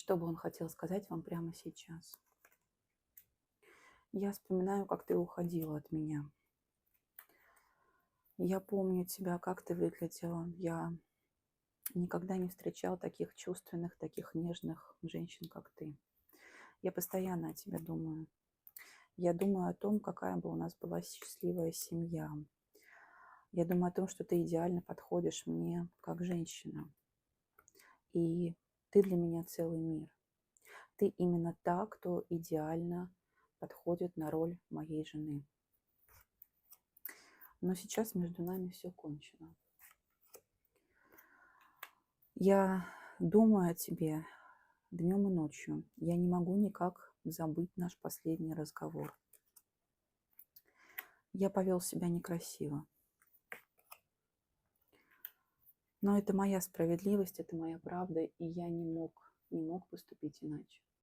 Что бы он хотел сказать вам прямо сейчас? Я вспоминаю, как ты уходила от меня. Я помню тебя, как ты выглядела. Я никогда не встречал таких чувственных, таких нежных женщин, как ты. Я постоянно о тебе думаю. Я думаю о том, какая бы у нас была счастливая семья. Я думаю о том, что ты идеально подходишь мне как женщина. И ты для меня целый мир. Ты именно та, кто идеально подходит на роль моей жены. Но сейчас между нами все кончено. Я думаю о тебе днем и ночью. Я не могу никак забыть наш последний разговор. Я повел себя некрасиво. Но это моя справедливость, это моя правда, и я не мог поступить иначе.